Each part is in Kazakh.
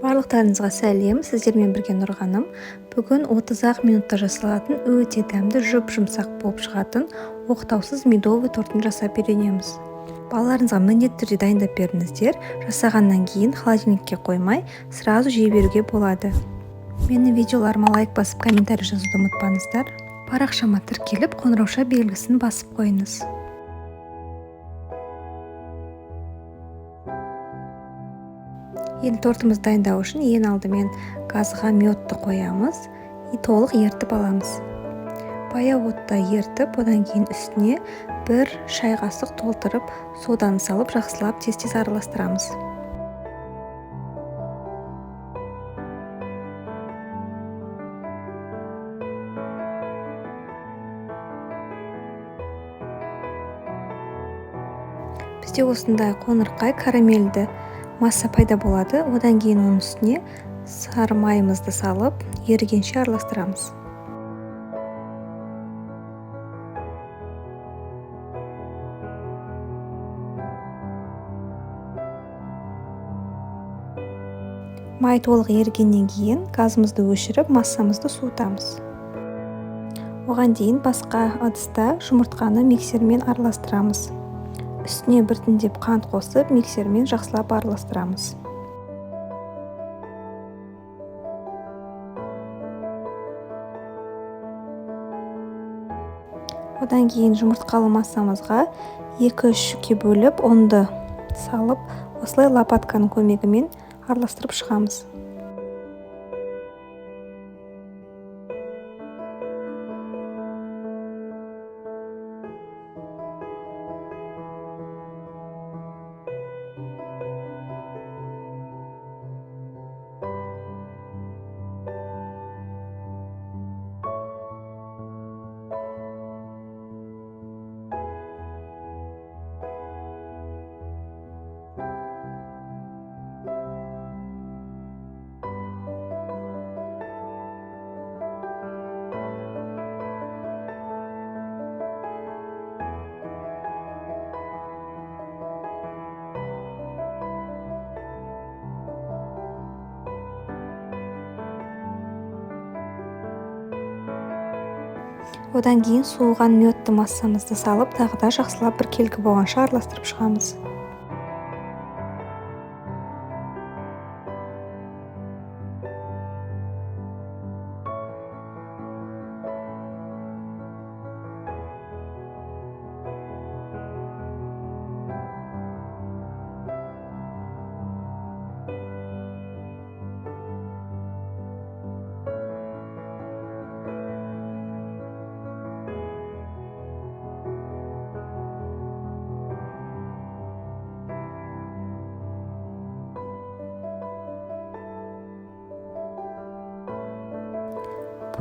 Барлықтарыңызға сәлем, сіздермен бірге Нұрғаным. Бүгін 30 минутта жасалатын өте дәмді жұп-жұмсақ болып шығатын оқтаусыз медовый тортын жасап үйренеміз. Балаларыңызға міндетті түрде дайындап беріңіздер. Жасағаннан кейін холодильникке қоймай, сразу жей беруге болады. Менің видеоларыма лайк басып, комментарий жазуды ұмытпаңыздар. Парақшама тіркеліп, қоңырауша белгісін басып қойыңыз. Енді тортымызды дайындау үшін ең алдымен газға медті қоямыз и толық ертіп аламыз. Баяу отта ертіп, одан кейін үстіне 1 шай қасық толтырып, соданы салып, жақсылап тез-тез араластырамыз. Бізде осындай қоңырқай карамельді масса пайда болады. Одан кейін оның үстіне сары майымызды салып, ерігенше араластырамыз. Май толық ерігеннен кейін газымызды өшіріп, массамызды суытамыз. Оған дейін басқа ыдыста жұмыртқаны миксермен араластырамыз. Үстіне біртіндеп қант қосып, миксермен жақсылап араластырамыз. Одан кейін жұмыртқалы массамызға 2-3 жікке бөліп, ұнды салып, осылай лопатканың көмегімен араластырып шығамыз. Одан кейін суыған медті массамызды салып, тағы да жақсылап біркелкі болғанша араластырып шығамыз.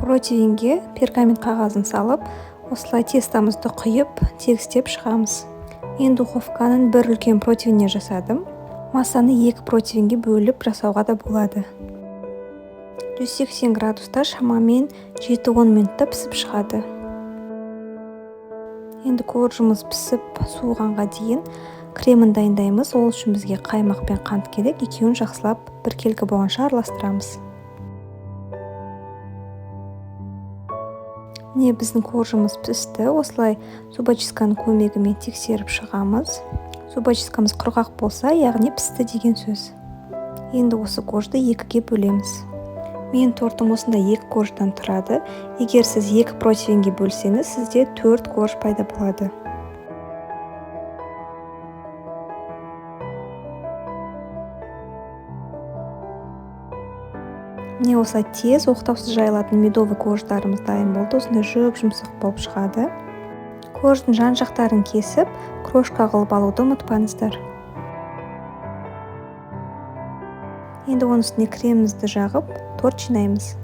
Противеньге пергамент қағазын салып, осылай тестамызды құйып, тегістеп шығамыз. Мен духовканың бір үлкен противеніне жасадым. Массаны 2 противеньге бөліп жасауға да болады. 180 градуста шамамен 7-10 минутта пісіп шығады. Енді коржымыз пісіп суығанға дейін кремін дайындаймыз. Ол үшін бізге қаймақ пен қант керек. Екеуін жақсылап біркелкі болғанша араластырамыз. Міне біздің коржымыз пісті. Осылай зубочистканың көмегімен тексеріп шығамыз. Зубочисткамыз құрғақ болса, яғни пісті деген сөз. Енді осы коржды 2-ге бөлеміз. Мен тортым осында 2 корждан тұрады. Егер сіз 2 противеньге бөлсеңіз, сізде 4 корж пайда болады. Міне осылай тез оқтаусыз жайылатын медовый корждарымыз дайын болды. Осындай жұп-жұмсақ болып шығады. Корждың жан жақтарын кесіп, крошка қылып алуды ұмытпаңыздар. Енді оның үстіне кремімізді жағып, торт жинаймыз.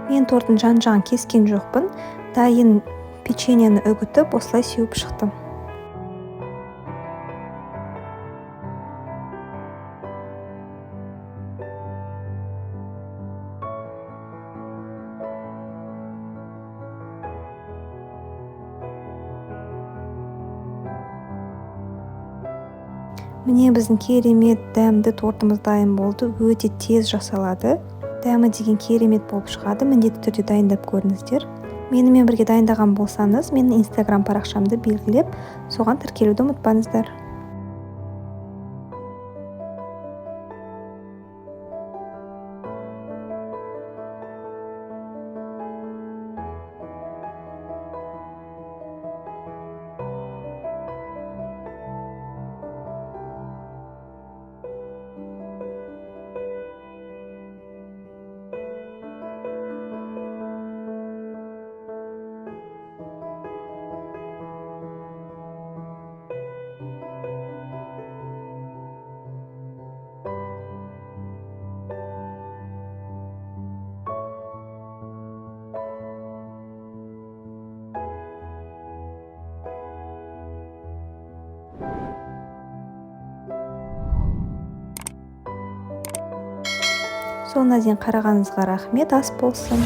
Мен торттың жан-жағын кескен жоқпын. Дайын печеньені үгітіп, осылай сеуіп шықтым. Міне біздің керемет дәмді тортымыз дайын болды. Өте тез жасалады. Дәмі деген керемет болып шығады. Міндетті түрде дайындап көріңіздер. Менімен бірге дайындаған болсаңыз, менің Instagram парақшамды белгілеп, соған тіркелуді ұмытпаңыздар. Соңына дейін қарағаныңызға рахмет, ас болсын.